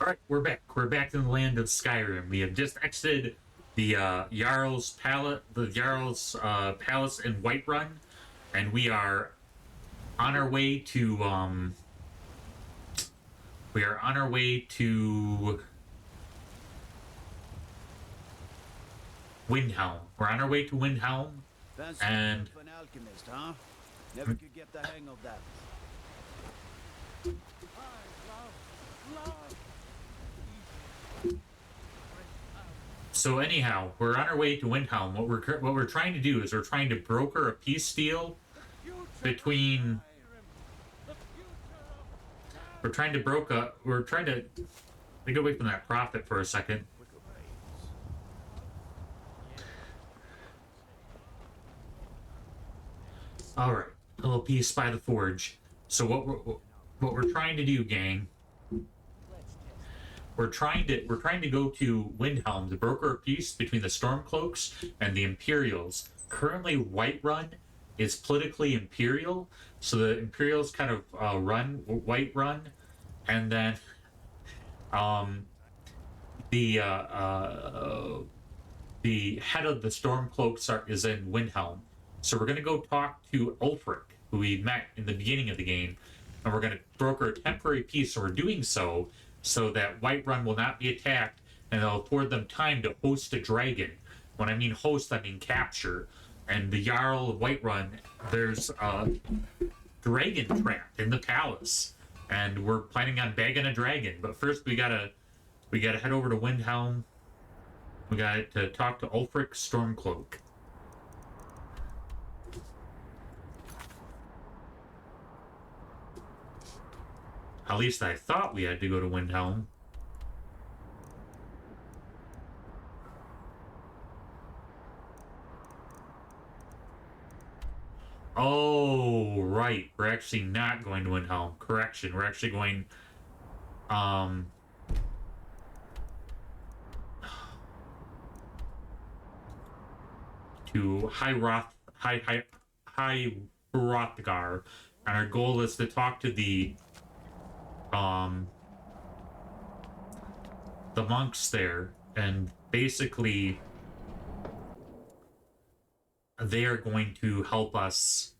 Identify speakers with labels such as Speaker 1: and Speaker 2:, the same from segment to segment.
Speaker 1: Alright, we're back. We're back in the land of Skyrim. We have just exited the Jarl's palace, palace in Whiterun, and we are on our way to Windhelm. We're on our way to Windhelm, and
Speaker 2: an alchemist, huh? Never could get the hang of that.
Speaker 1: so anyhow, we're on our way to Windhelm. What we're trying to do is we're trying to broker a peace deal between. We're trying to let me go away from that prophet for a second. All right, a little piece by the forge. So what we're trying to do, gang? We're trying to go to Windhelm to broker a peace between the Stormcloaks and the Imperials. Currently, Whiterun is politically Imperial, so the Imperials kind of run Whiterun, and then the head of the Stormcloaks is in Windhelm. So we're going to go talk to Ulfric, who we met in the beginning of the game, and we're going to broker a temporary peace, and we're doing so that Whiterun will not be attacked, and it'll afford them time to host a dragon. When I mean host, I mean capture. And the Jarl of Whiterun, there's a dragon trapped in the palace, and we're planning on bagging a dragon. But first, we gotta head over to Windhelm. We got to talk to Ulfric Stormcloak. At least I thought we had to go to Windhelm. Oh, right. We're actually not going to Windhelm. Correction. We're actually going, to High Hrothgar, and our goal is to talk to the monks there, and basically they are going to help us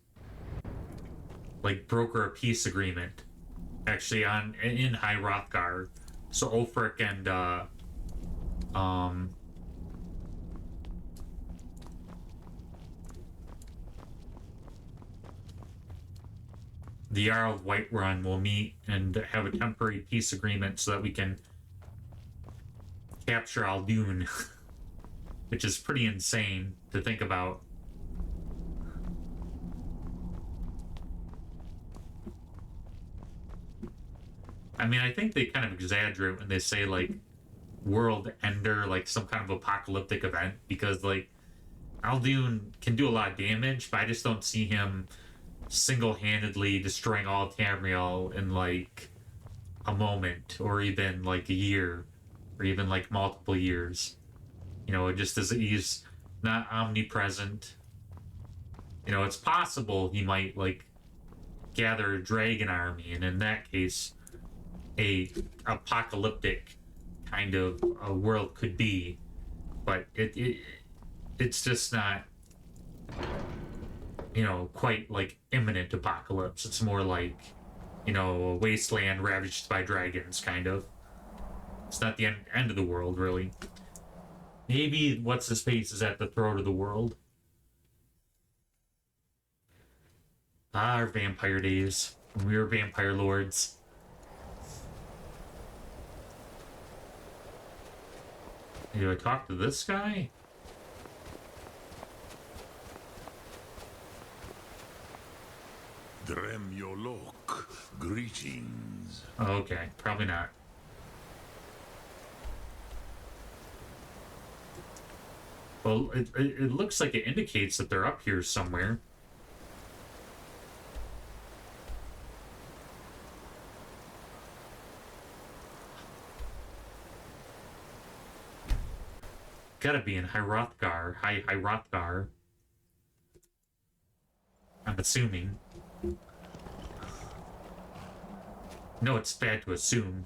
Speaker 1: like broker a peace agreement actually in High Hrothgar. So Ulfric and the Jarl of Whiterun will meet and have a temporary peace agreement so that we can capture Aldun, which is pretty insane to think about. I mean, I think they kind of exaggerate when they say, like, world ender, like some kind of apocalyptic event, because, like, Aldun can do a lot of damage, but I just don't see him single-handedly destroying all of Tamriel in, like, a moment, or even, like, a year, or even, like, multiple years. You know, it just is, he's not omnipresent. You know, it's possible he might, like, gather a dragon army, and in that case, a apocalyptic kind of a world could be, but it's just not, you know, quite like imminent apocalypse. It's more like, you know, a wasteland ravaged by dragons, kind of. It's not the end of the world, really. Maybe what's his face is at the throat of the world. Ah, our vampire days when we were vampire lords. Do I talk to this guy?
Speaker 3: Dremyolok, greetings.
Speaker 1: Oh, okay, probably not. Well, it looks like it indicates that they're up here somewhere. Gotta be in Hrothgar. Hrothgar. I'm assuming. No, it's bad to assume.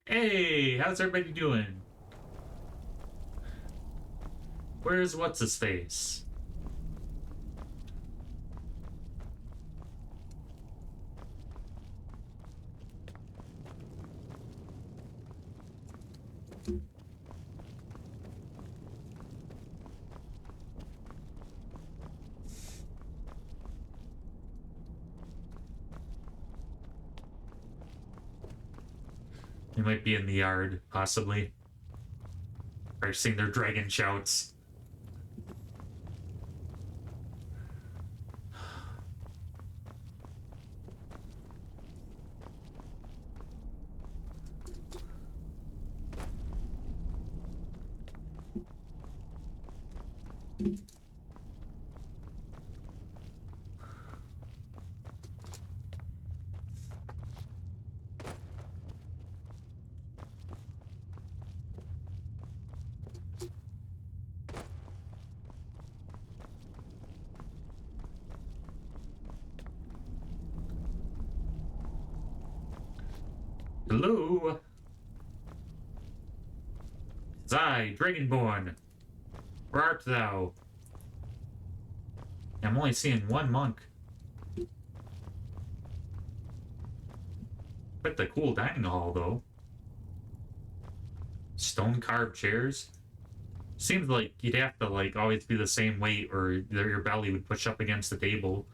Speaker 1: Hey, how's everybody doing? Where's what's-his-face? They might be in the yard, possibly. Practicing their dragon shouts. Hello? It's I, Dragonborn. Where art thou? I'm only seeing one monk. Quite the cool dining hall, though. Stone-carved chairs. Seems like you'd have to, like, always be the same weight or your belly would push up against the table.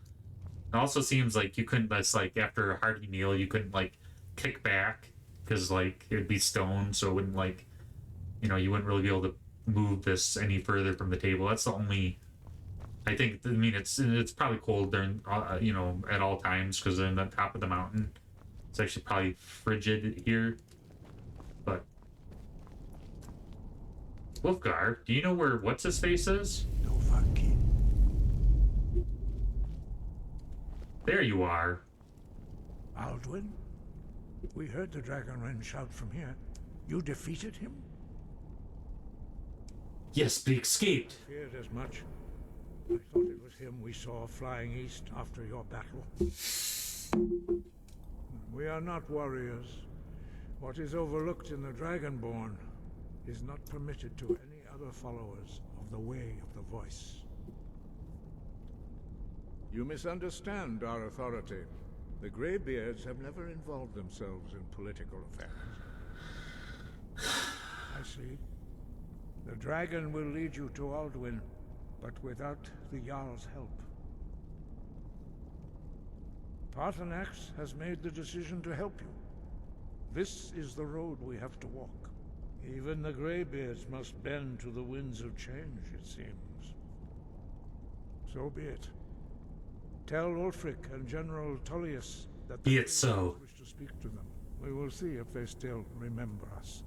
Speaker 1: It also seems like you couldn't, that's like, after a hearty meal, you couldn't, like, kick back because, like, it would be stone, so it wouldn't, like, you know, you wouldn't really be able to move this any further from the table. That's the only, I think, I mean, it's probably cold during, you know, at all times because they're on the top of the mountain. It's actually probably frigid here, but Wolfgar, do you know where what's-his-face is?
Speaker 3: No fucking.
Speaker 1: There you are.
Speaker 4: Alduin? We heard the Dragonren shout from here. You defeated him?
Speaker 1: Yes, but he escaped.
Speaker 4: Feared as much. I thought it was him we saw flying east after your battle. We are not warriors. What is overlooked in the Dragonborn is not permitted to any other followers of the Way of the Voice.
Speaker 5: You misunderstand our authority. The Greybeards have never involved themselves in political affairs.
Speaker 4: I see. The dragon will lead you to Alduin, but without the Jarl's help. Paarthurnax has made the decision to help you. This is the road we have to walk. Even the Greybeards must bend to the winds of change, it seems. So be it. Tell Ulfric and General Tullius that
Speaker 1: Be it so.
Speaker 4: wish to speak to them. We will see if they still remember us.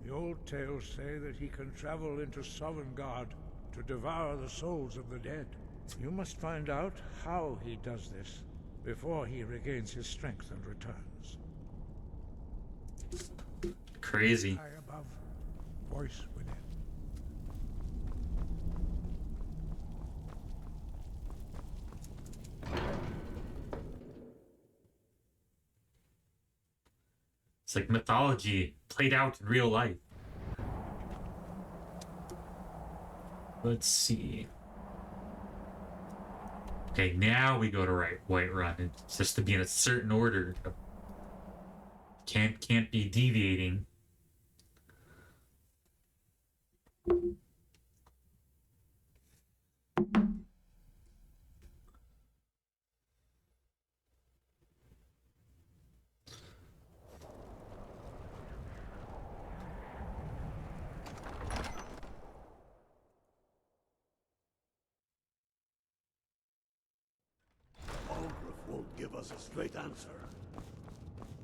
Speaker 4: The old tales say that he can travel into Sovngarde to devour the souls of the dead. You must find out how he does this before he regains his strength and returns.
Speaker 1: Crazy.
Speaker 4: High above, voice within.
Speaker 1: It's like mythology played out in real life. Let's see. Okay, now we go to Whiterun. It's just to be in a certain order. Can't be deviating.
Speaker 3: Ulgrif won't give us a straight answer.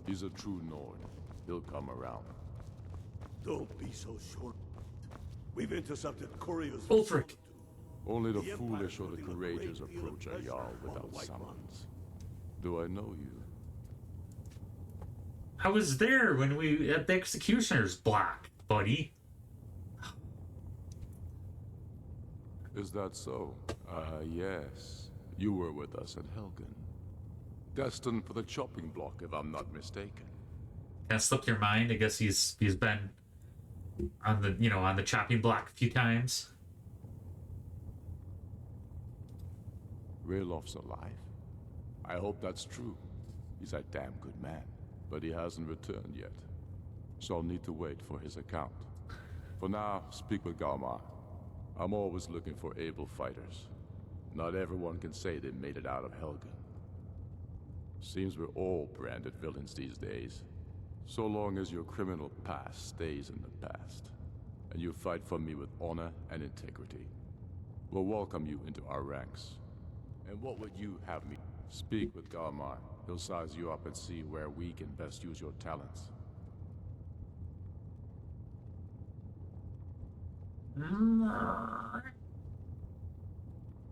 Speaker 6: He's a true Nord. He'll come around.
Speaker 3: Don't be so sure. We've intercepted couriers.
Speaker 1: Ulfric.
Speaker 6: Only the
Speaker 3: The
Speaker 6: foolish or
Speaker 3: Empire's
Speaker 6: the
Speaker 3: putting a great
Speaker 6: courageous
Speaker 3: deal of
Speaker 6: approach a
Speaker 3: pressure
Speaker 6: Jarl
Speaker 3: on the
Speaker 6: without
Speaker 3: White
Speaker 6: summons.
Speaker 3: Ones.
Speaker 6: Do I know you?
Speaker 1: I was there when we at the executioner's block, buddy.
Speaker 6: Is that so? Yes. You were with us at Helgen. Destined for the chopping block, if I'm not mistaken.
Speaker 1: That slipped your mind. I guess he's been on the on the chopping block a few times.
Speaker 6: Raylof's alive? I hope that's true. He's a damn good man, but he hasn't returned yet. So I'll need to wait for his account. For now, speak with Galmar. I'm always looking for able fighters. Not everyone can say they made it out of Helgen. Seems we're all branded villains these days. So long as your criminal past stays in the past, and you fight for me with honor and integrity, we'll welcome you into our ranks. And what would you have me? Speak with Galmar. He'll size you up and see where we can best use your talents.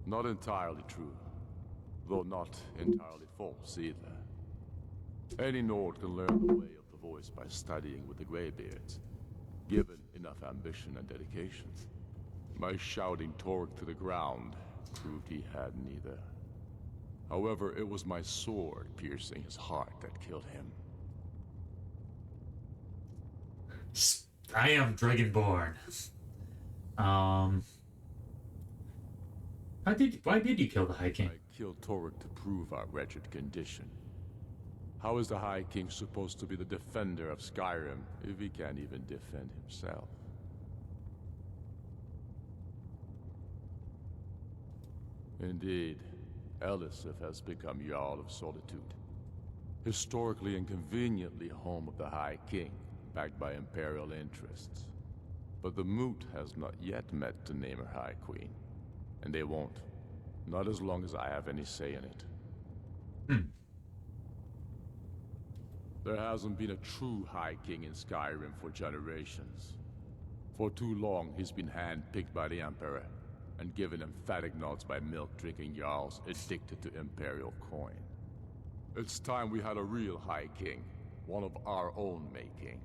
Speaker 6: Not entirely true, though not entirely false either. Any Nord can learn the way of the voice by studying with the Greybeards, given enough ambition and dedication. My shouting Torg to the ground proved he had neither. However, it was my sword piercing his heart that killed him.
Speaker 1: I am Dragonborn. Why did you kill the High King?
Speaker 6: I killed Torg to prove our wretched condition. How is the High King supposed to be the defender of Skyrim if he can't even defend himself? Indeed, Elisif has become Jarl of Solitude. Historically and conveniently home of the High King, backed by Imperial interests. But the Moot has not yet met to name her High Queen. And they won't. Not as long as I have any say in it. There hasn't been a true High King in Skyrim for generations. For too long, he's been handpicked by the Emperor, and given emphatic nods by milk-drinking Jarls addicted to Imperial coin. It's time we had a real High King, one of our own making.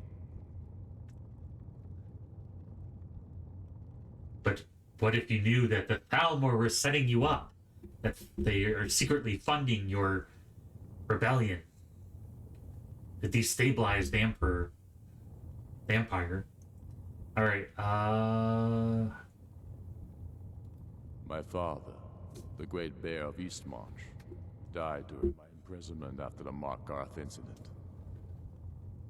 Speaker 1: But what if you knew that the Thalmor were setting you up? That they are secretly funding your rebellion? To destabilize the Empire. Alright,
Speaker 6: My father, the Great Bear of Eastmarch, died during my imprisonment after the Markarth incident.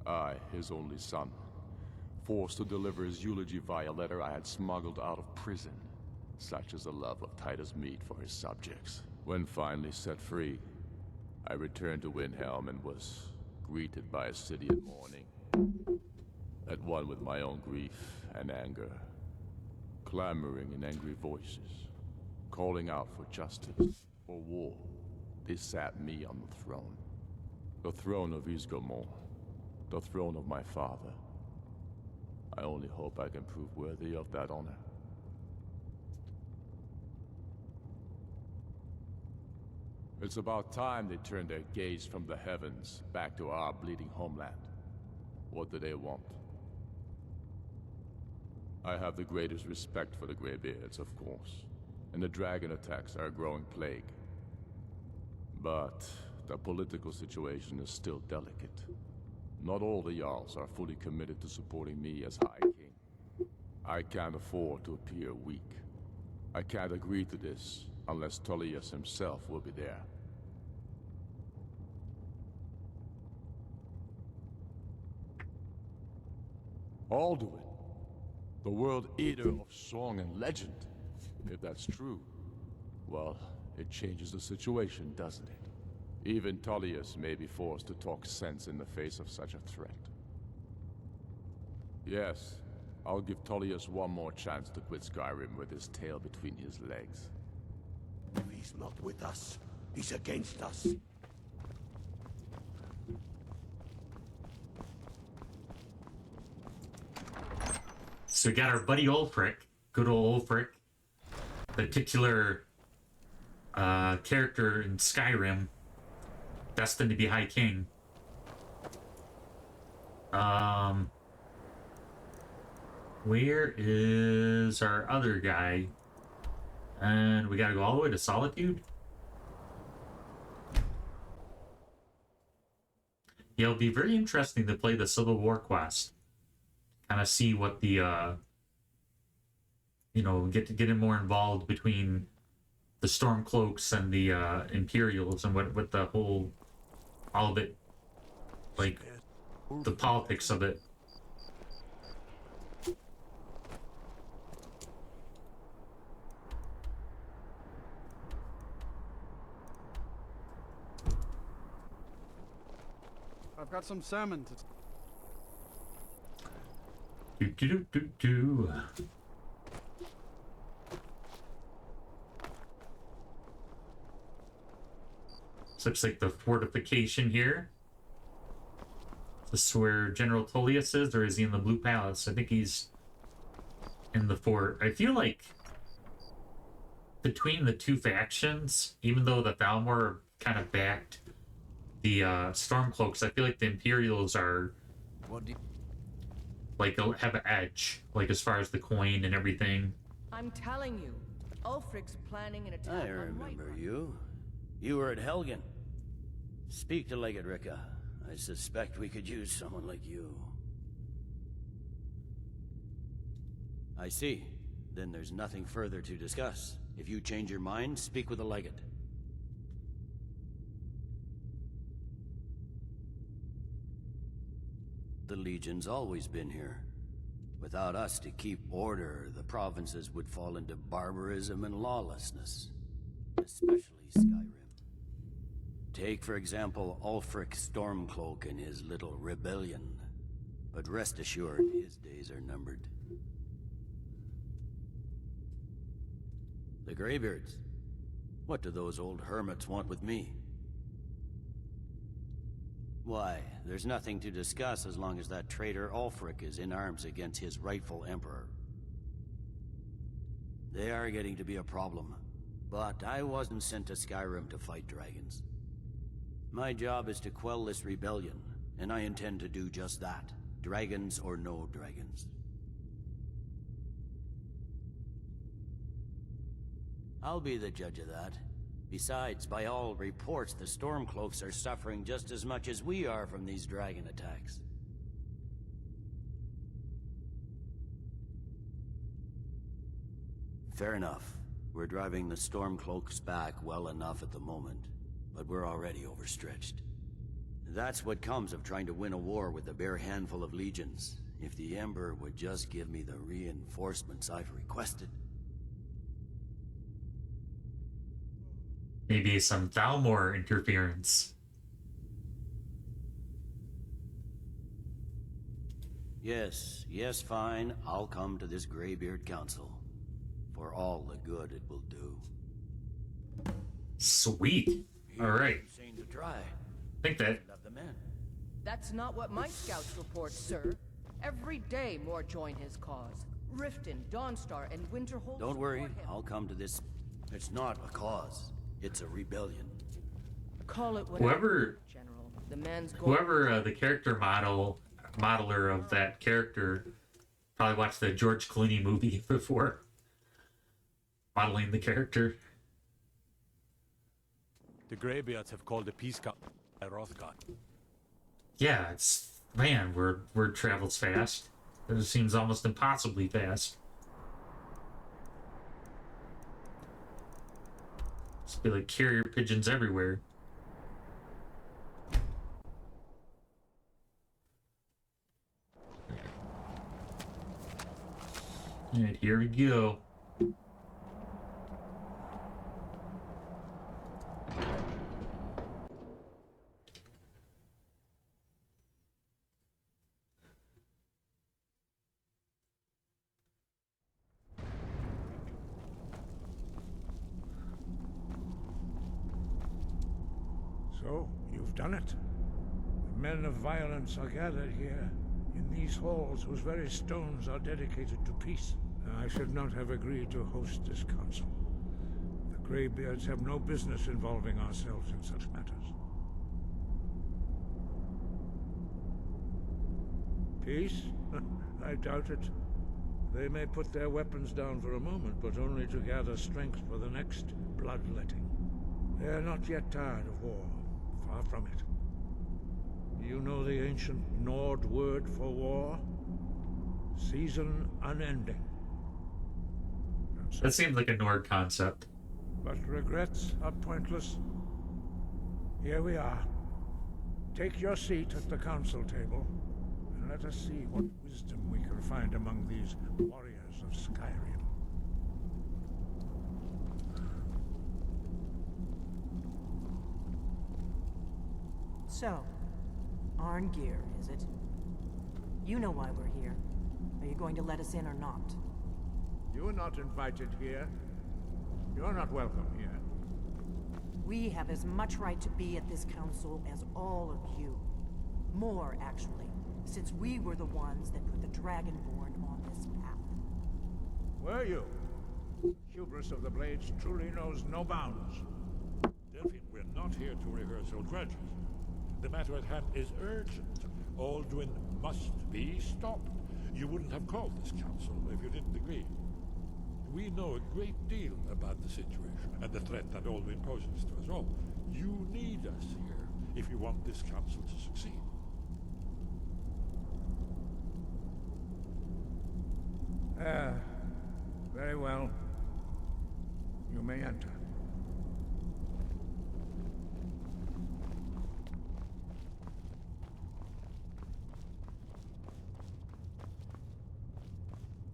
Speaker 6: I, his only son, forced to deliver his eulogy via letter I had smuggled out of prison, such as the love of Titus meat for his subjects. When finally set free, I returned to Windhelm and was greeted by a city in mourning, at one with my own grief and anger, clamoring in angry voices, calling out for justice, for war. They sat me on the throne of Ysgramor, the throne of my father. I only hope I can prove worthy of that honor. It's about time they turned their gaze from the heavens back to our bleeding homeland. What do they want? I have the greatest respect for the Greybeards, of course, and the dragon attacks are a growing plague. But the political situation is still delicate. Not all the Jarls are fully committed to supporting me as High King. I can't afford to appear weak. I can't agree to this unless Tullius himself will be there. Alduin, the world eater of song and legend. If that's true, well, it changes the situation, doesn't it? Even Tullius may be forced to talk sense in the face of such a threat. Yes, I'll give Tullius one more chance to quit Skyrim with his tail between his legs.
Speaker 3: If he's not with us, he's against us.
Speaker 1: So we got our buddy Ulfric, good old Ulfric, the titular character in Skyrim, destined to be High King. Where is our other guy? And we gotta go all the way to Solitude? Yeah, it'll be very interesting to play the Civil War quest. Kind of see what the, you know, get more involved between the Stormcloaks and the Imperials and what the whole, all of it, like, the politics of it.
Speaker 2: I've got some salmon to...
Speaker 1: Do. This looks like the fortification here. This is where General Tullius is, or is he in the Blue Palace? I think he's in the fort. I feel like between the two factions, even though the Thalmor kind of backed the Stormcloaks, I feel like the Imperials are like have an edge, like as far as the coin and everything.
Speaker 7: I'm telling you, Ulfric's planning an attack.
Speaker 2: I
Speaker 7: on
Speaker 2: remember
Speaker 7: Whiterun.
Speaker 2: you. You were at Helgen. Speak to Legate Ricka. I suspect we could use someone like you. I see. Then there's nothing further to discuss. If you change your mind, speak with the Legate. The Legion's always been here. Without us to keep order, the provinces would fall into barbarism and lawlessness. Especially Skyrim. Take, for example, Ulfric Stormcloak and his little rebellion. But rest assured, his days are numbered. The Greybeards. What do those old hermits want with me? Why, there's nothing to discuss as long as that traitor Ulfric is in arms against his rightful emperor. They are getting to be a problem. But I wasn't sent to Skyrim to fight dragons. My job is to quell this rebellion, and I intend to do just that. Dragons or no dragons. I'll be the judge of that. Besides, by all reports, the Stormcloaks are suffering just as much as we are from these dragon attacks. Fair enough. We're driving the Stormcloaks back well enough at the moment, but we're already overstretched. That's what comes of trying to win a war with a bare handful of legions. If the Emperor would just give me the reinforcements I've requested.
Speaker 1: Maybe some Thalmor interference.
Speaker 2: Yes, fine. I'll come to this Greybeard Council. For all the good it will do.
Speaker 1: Sweet. All right.
Speaker 2: Insane to try.
Speaker 1: I think that.
Speaker 2: Love the men.
Speaker 7: That's not what my scouts report, sir. Every day more join his cause. Riften, Dawnstar, and Winterhold.
Speaker 2: Don't worry,
Speaker 7: support him.
Speaker 2: I'll come to this. It's not a cause. It's a rebellion.
Speaker 7: Call it whatever,
Speaker 1: Whoever,
Speaker 7: General. The man's going.
Speaker 1: whoever the character modeler of that character probably watched the George Clooney movie before modeling the character.
Speaker 8: The Greybeards have called a peace cut by Rothgar.
Speaker 1: Yeah, it's man, word travels fast. It seems almost impossibly fast. It's be like carrier pigeons everywhere. Alright, here we go.
Speaker 4: So, you've done it. The men of violence are gathered here, in these halls whose very stones are dedicated to peace. I should not have agreed to host this council. The Greybeards have no business involving ourselves in such matters. Peace? I doubt it. They may put their weapons down for a moment, but only to gather strength for the next bloodletting. They are not yet tired of war. Far from it. You know the ancient Nord word for war? Season unending.
Speaker 1: That seems like a Nord concept.
Speaker 4: But regrets are pointless. Here we are. Take your seat at the council table, and let us see what wisdom we can find among these warriors of Skyrim.
Speaker 9: So, Arngeir, is it? You know why we're here. Are you going to let us in or not?
Speaker 5: You are not invited here. You're not welcome here.
Speaker 9: We have as much right to be at this council as all of you. More, actually, since we were the ones that put the Dragonborn on this path.
Speaker 4: Were you? Hubris of the Blades truly knows no bounds.
Speaker 10: Delphine, we're not here to rehearse old grudges. The matter at hand is urgent. Alduin must be stopped. You wouldn't have called this council if you didn't agree. We know a great deal about the situation and the threat that Alduin poses to us all. You need us here if you want this council to succeed.
Speaker 4: Very well. You may enter.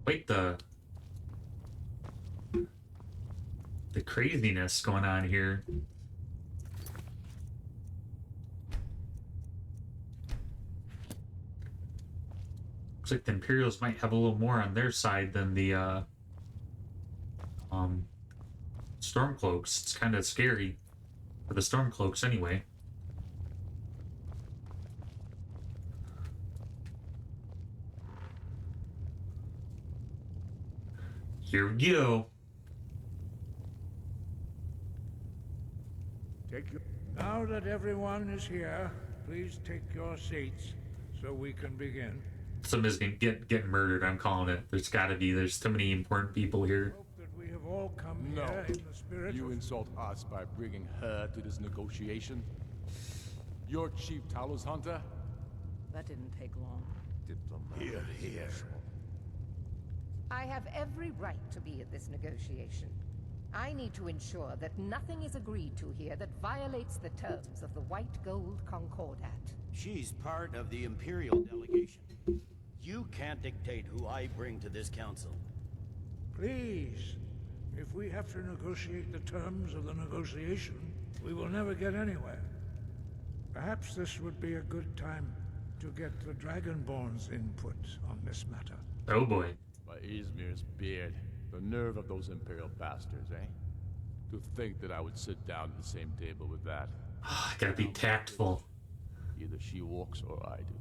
Speaker 1: Wait, the craziness going on here. Looks like the Imperials might have a little more on their side than the Stormcloaks. It's kind of scary for the Stormcloaks anyway. Here we go.
Speaker 4: Now that everyone is here, please take your seats so we can begin.
Speaker 1: Somebody's gonna get murdered. I'm calling it. There's got to be. There's too many important people here.
Speaker 4: Hope that we have all come
Speaker 6: No.
Speaker 4: here in the spirit
Speaker 6: You
Speaker 4: of...
Speaker 6: insult us by bringing her to this negotiation? You're Chief Talos Hunter?
Speaker 7: That didn't take long.
Speaker 3: Here, here.
Speaker 11: I have every right to be at this negotiation. I need to ensure that nothing is agreed to here that violates the terms of the White Gold Concordat.
Speaker 2: She's part of the Imperial delegation. You can't dictate who I bring to this council.
Speaker 4: Please, if we have to negotiate the terms of the negotiation, we will never get anywhere. Perhaps this would be a good time to get the Dragonborn's input on this matter.
Speaker 1: Oh boy.
Speaker 6: By Izmir's beard. The nerve of those Imperial bastards, eh? To think that I would sit down at the same table with that.
Speaker 1: I gotta be tactful.
Speaker 6: Either she walks or I do.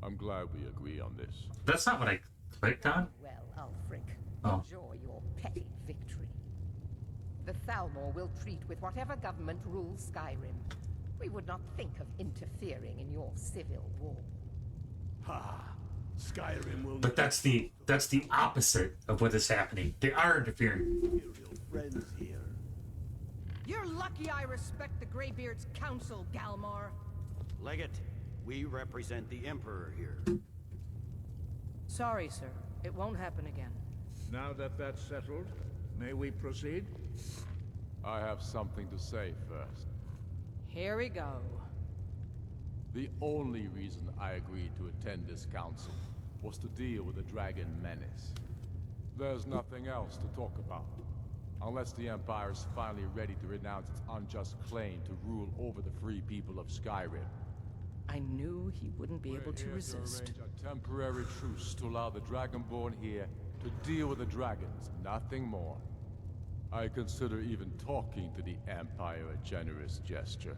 Speaker 6: I'm glad we agree on this.
Speaker 1: That's not what I clicked on.
Speaker 11: Well, Ulfric,
Speaker 1: Oh.
Speaker 11: enjoy your petty victory. The Thalmor will treat with whatever government rules Skyrim. We would not think of interfering in your civil war.
Speaker 3: Ha! Skyrim will
Speaker 1: But that's the opposite of what is happening. They are interfering.
Speaker 3: Imperial friends here.
Speaker 7: You're lucky I respect the Greybeard's counsel, Galmar.
Speaker 2: Legate, we represent the Emperor here.
Speaker 7: Sorry, sir. It won't happen again.
Speaker 5: Now that that's settled, may we proceed?
Speaker 6: I have something to say first.
Speaker 7: Here we go.
Speaker 6: The only reason I agreed to attend this council was to deal with the dragon menace. There's nothing else to talk about. Unless the Empire is finally ready to renounce its unjust claim to rule over the free people of Skyrim.
Speaker 7: I knew he wouldn't be able to resist.
Speaker 6: To arrange a temporary truce to allow the Dragonborn here to deal with the dragons, nothing more. I consider even talking to the Empire a generous gesture.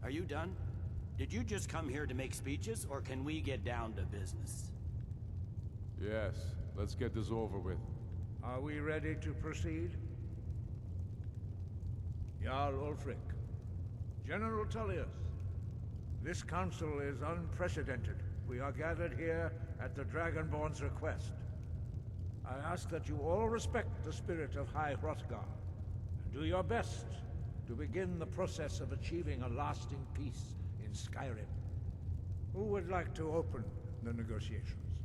Speaker 2: Are you done? Did you just come here to make speeches, or can we get down to business?
Speaker 6: Yes, let's get this over with.
Speaker 4: Are we ready to proceed? Jarl Ulfric, General Tullius, this council is unprecedented. We are gathered here at the Dragonborn's request. I ask that you all respect the spirit of High Hrothgar, and do your best to begin the process of achieving a lasting peace in Skyrim. Who would like to open the negotiations?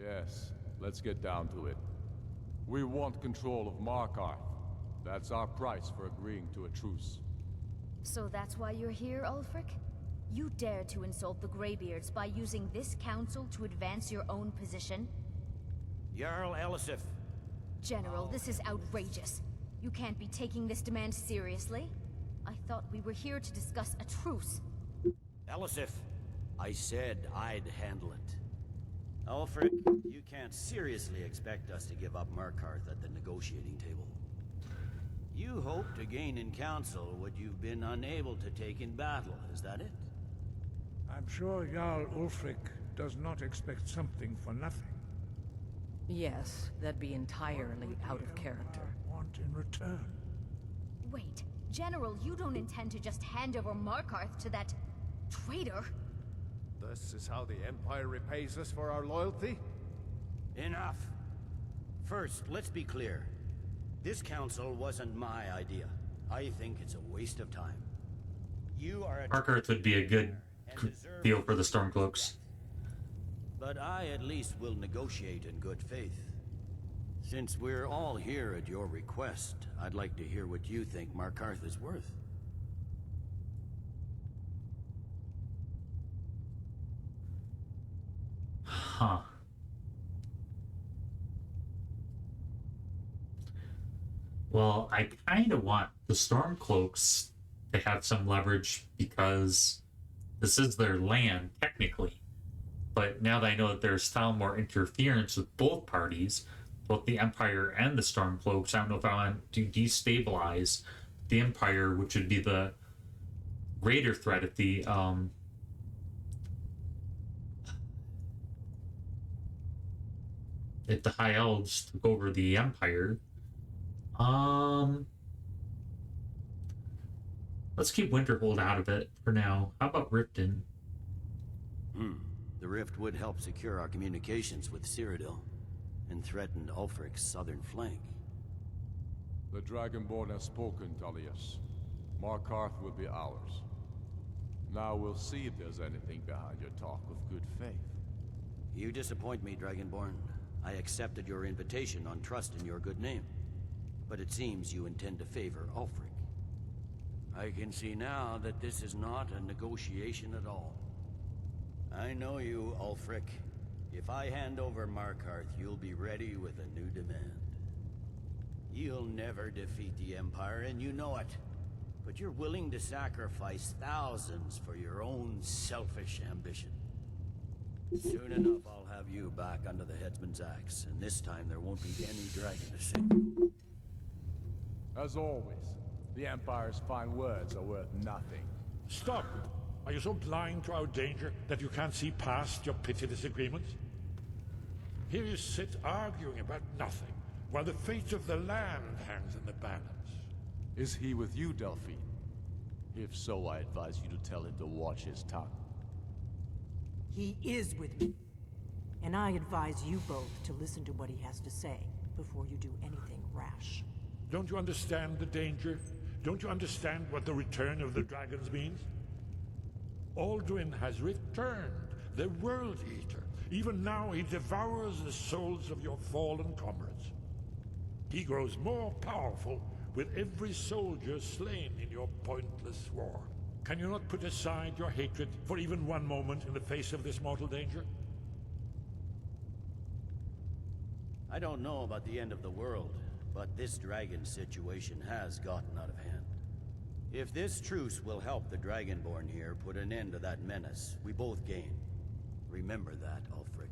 Speaker 6: Yes, let's get down to it. We want control of Markarth. That's our price for agreeing to a truce.
Speaker 12: So that's why you're here, Ulfric? You dare to insult the Greybeards by using this council to advance your own position?
Speaker 2: Jarl Elisif.
Speaker 12: General, this is outrageous. You can't be taking this demand seriously. I thought we were here to discuss a truce.
Speaker 2: Elisif, I said I'd handle it. Ulfric, you can't seriously expect us to give up Markarth at the negotiating table. You hope to gain in council what you've been unable to take in battle, is that it?
Speaker 4: I'm sure Jarl Ulfric does not expect something for nothing.
Speaker 7: Yes, that'd be entirely out of character.
Speaker 4: Want in return?
Speaker 12: Wait, General, you don't intend to just hand over Markarth to that traitor?
Speaker 13: This is how the Empire repays us for our loyalty?
Speaker 2: Enough. First, let's be clear. This council wasn't my idea. I think it's a waste of time. You are a
Speaker 1: Markarth would be a good deal for the Stormcloaks.
Speaker 2: But I at least will negotiate in good faith. Since we're all here at your request, I'd like to hear what you think Markarth is worth.
Speaker 1: Huh. Well, I kind of want the Stormcloaks to have some leverage because this is their land, technically. But now that I know that there's still more interference with both parties, both the Empire and the Stormcloaks, I don't know if I want to destabilize the Empire, which would be the greater threat if the High Elves took over the Empire. Let's keep Winterhold out of it for now. How about Riften?
Speaker 2: The rift would help secure our communications with Cyrodiil and threaten Ulfric's southern flank.
Speaker 6: The Dragonborn has spoken, Tullius. Markarth will be ours. Now we'll see if there's anything behind your talk of good faith.
Speaker 2: You disappoint me, Dragonborn. I accepted your invitation on trust in your good name. But it seems you intend to favor Ulfric. I can see now that this is not a negotiation at all. I know you, Ulfric. If I hand over Markarth, you'll be ready with a new demand. You'll never defeat the Empire, and you know it. But you're willing to sacrifice thousands for your own selfish ambition. Soon enough, I'll have you back under the headsman's axe, and this time there won't be any dragon to save you.
Speaker 6: As always, the Empire's fine words are worth nothing.
Speaker 10: Stop! Are you so blind to our danger that you can't see past your petty disagreements? Here you sit arguing about nothing, while the fate of the land hangs in the balance.
Speaker 6: Is he with you, Delphine? If so, I advise you to tell him to watch his tongue.
Speaker 9: He is with me. And I advise you both to listen to what he has to say before you do anything rash.
Speaker 10: Don't you understand the danger? Don't you understand what the return of the dragons means? Alduin has returned, the World Eater. Even now he devours the souls of your fallen comrades. He grows more powerful with every soldier slain in your pointless war. Can you not put aside your hatred for even one moment in the face of this mortal danger?
Speaker 2: I don't know about the end of the world, but this dragon situation has gotten out of hand. If this truce will help the Dragonborn here put an end to that menace, we both gain. Remember that, Ulfric.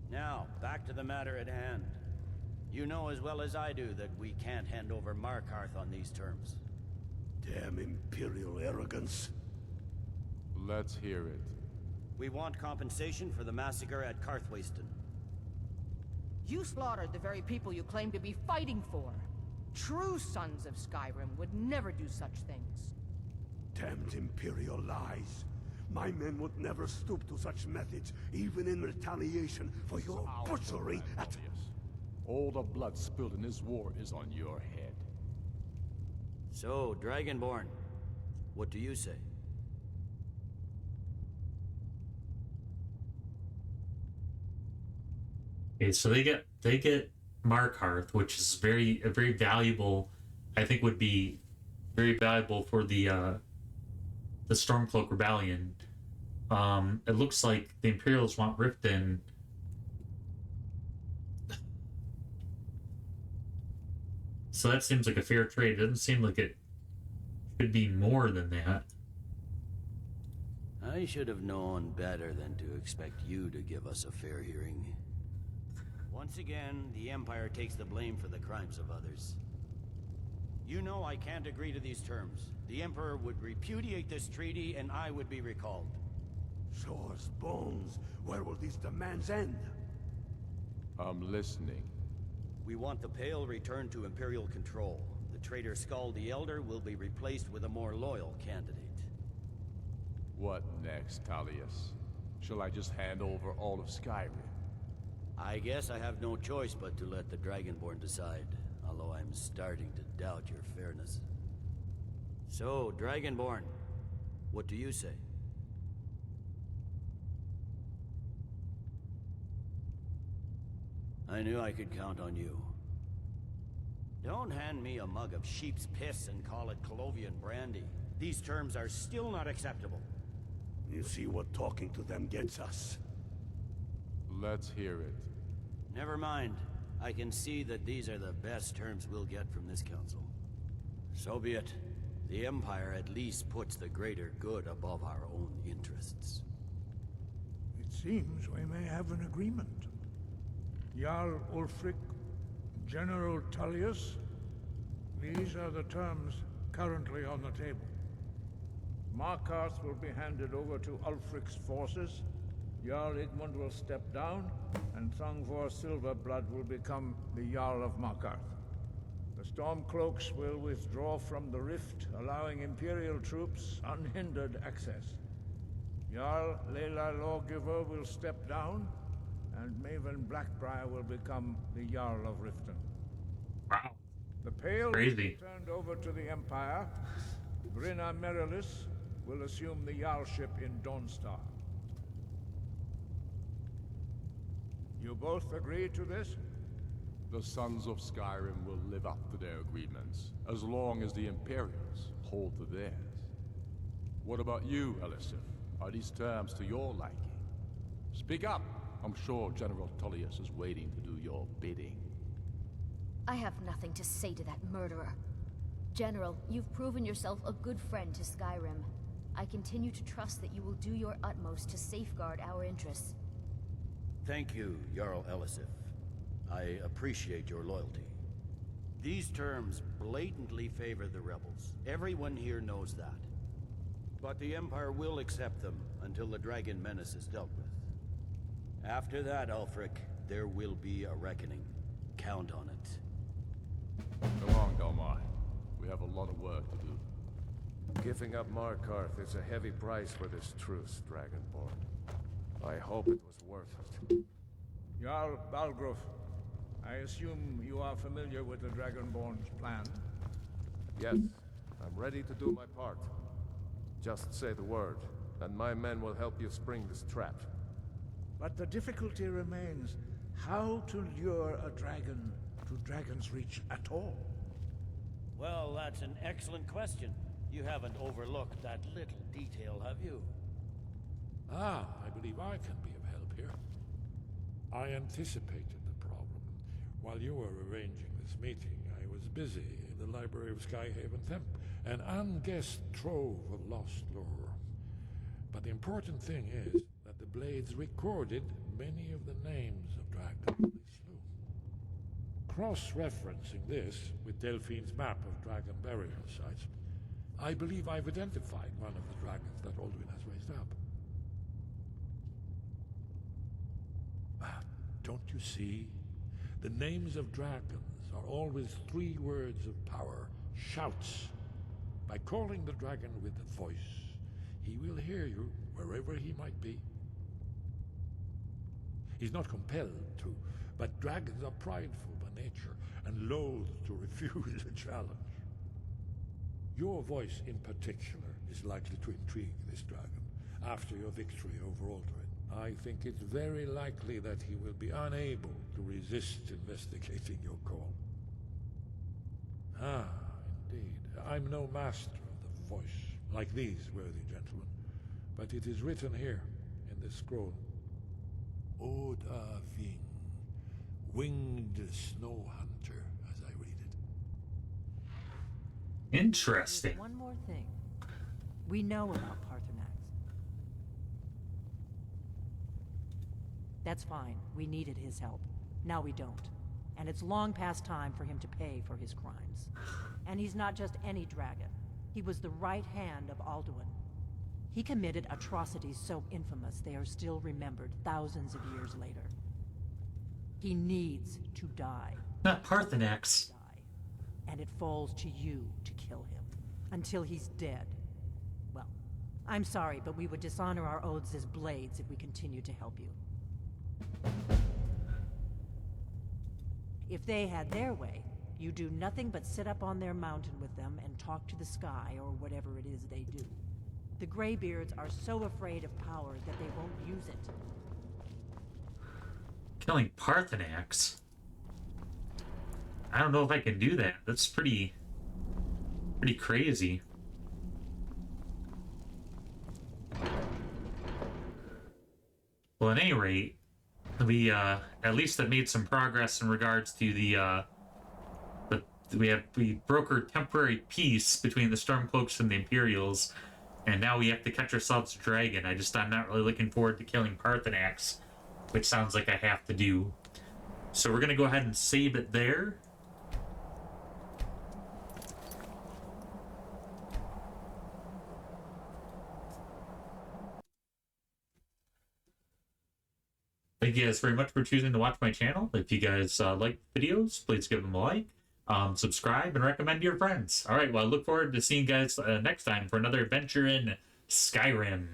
Speaker 2: Now, back to the matter at hand. You know as well as I do that we can't hand over Markarth on these terms.
Speaker 3: Damn Imperial arrogance.
Speaker 6: Let's hear it.
Speaker 2: We want compensation for the massacre at Karthwasten.
Speaker 7: You slaughtered the very people you claim to be fighting for. True sons of Skyrim would never do such things.
Speaker 3: Damned Imperial lies. My men would never stoop to such methods, even in retaliation for your butchery at...
Speaker 6: All the blood spilled in this war is on your head.
Speaker 2: So, Dragonborn, what do you say?
Speaker 1: Okay, so they get Markarth, which is very valuable. I think would be very valuable for the Stormcloak Rebellion. It looks like the Imperials want Riften. So that seems like a fair trade. It doesn't seem like it should be more than that.
Speaker 2: I should have known better than to expect you to give us a fair hearing. Once again, the Empire takes the blame for the crimes of others. You know I can't agree to these terms. The Emperor would repudiate this treaty and I would be recalled.
Speaker 3: Show us bones. Where will these demands end?
Speaker 6: I'm listening.
Speaker 2: We want the Pale returned to Imperial control. The traitor Skull the Elder will be replaced with a more loyal candidate.
Speaker 6: What next, Tullius? Shall I just hand over all of Skyrim?
Speaker 2: I guess I have no choice but to let the Dragonborn decide, although I'm starting to doubt your fairness. So, Dragonborn, what do you say? I knew I could count on you. Don't hand me a mug of sheep's piss and call it Colovian brandy. These terms are still not acceptable.
Speaker 3: You see what talking to them gets us.
Speaker 6: Let's hear it.
Speaker 2: Never mind. I can see that these are the best terms we'll get from this council. So be it. The Empire at least puts the greater good above our own interests.
Speaker 4: It seems we may have an agreement. Jarl Ulfric, General Tullius, these are the terms currently on the table. Markarth will be handed over to Ulfric's forces, Jarl Igmund will step down, and Thongvor Silverblood will become the Jarl of Markarth. The Stormcloaks will withdraw from the rift, allowing Imperial troops unhindered access. Jarl Leila Lawgiver will step down, and Maven Blackbriar will become the Jarl of Riften.
Speaker 1: Wow.
Speaker 4: The Pale
Speaker 1: Crazy.
Speaker 4: will be turned over to the Empire. Brinna Merilis will assume the Jarlship in Dawnstar. You both agree to this?
Speaker 6: The Sons of Skyrim will live up to their agreements, as long as the Imperials hold to theirs. What about you, Elisif? Are these terms to your liking? Speak up! I'm sure General Tullius is waiting to do your bidding.
Speaker 12: I have nothing to say to that murderer. General, you've proven yourself a good friend to Skyrim. I continue to trust that you will do your utmost to safeguard our interests.
Speaker 2: Thank you, Jarl Elisif. I appreciate your loyalty. These terms blatantly favor the rebels. Everyone here knows that. But the Empire will accept them until the Dragon Menace is dealt with. After that, Ulfric, there will be a reckoning. Count on it.
Speaker 6: Come on, Galmar. We have a lot of work to do.
Speaker 13: Giving up Markarth is a heavy price for this truce, Dragonborn. I hope it was worth it.
Speaker 4: Jarl Balgruuf, I assume you are familiar with the Dragonborn's plan?
Speaker 13: Yes, I'm ready to do my part. Just say the word, and my men will help you spring this trap.
Speaker 4: But the difficulty remains how to lure a dragon to Dragon's Reach at all.
Speaker 2: Well, that's an excellent question.
Speaker 14: You haven't overlooked that little detail, have you?
Speaker 10: Ah, I believe I can be of help here. I anticipated the problem. While you were arranging this meeting, I was busy in the library of Skyhaven Temp, an unguessed trove of lost lore. But the important thing is that the Blades recorded many of the names of dragons they slew. Cross-referencing this with Delphine's map of dragon burial sites, I believe I've identified one of the dragons that Alduin has raised up. Don't you see? The names of dragons are always 3 words of power, shouts. By calling the dragon with a voice, he will hear you wherever he might be. He's not compelled to, but dragons are prideful by nature and loath to refuse a challenge. Your voice in particular is likely to intrigue this dragon after your victory over Alduin. I think it's very likely that he will be unable to resist investigating your call. Ah, indeed. I'm no master of the voice, like these worthy gentlemen, but it is written here in this scroll. Oda Ving, winged snow hunter, as I read it.
Speaker 1: Interesting.
Speaker 9: One more thing. We know about Parthenax. That's fine. We needed his help. Now we don't. And it's long past time for him to pay for his crimes. And he's not just any dragon. He was the right hand of Alduin. He committed atrocities so infamous they are still remembered thousands of years later. He needs to die.
Speaker 1: Not Parthenax.
Speaker 9: And it falls to you to kill him. Until he's dead. Well, I'm sorry, but we would dishonor our oaths as Blades if we continued to help you. If they had their way, you do nothing but sit up on their mountain with them and talk to the sky or whatever it is they do. The Greybeards are so afraid of power that they won't use it.
Speaker 1: Killing Parthenax? I don't know if I can do that. That's pretty crazy. Well, at any rate, we at least have made some progress in regards to we brokered temporary peace between the Stormcloaks and the Imperials, and now we have to catch ourselves a dragon. I'm not really looking forward to killing Parthenax, which sounds like I have to do. So we're gonna go ahead and save it there. Thank you guys very much for choosing to watch my channel. If you guys like videos, please give them a like, subscribe, and recommend to your friends. All right, well, I look forward to seeing you guys next time for another adventure in Skyrim.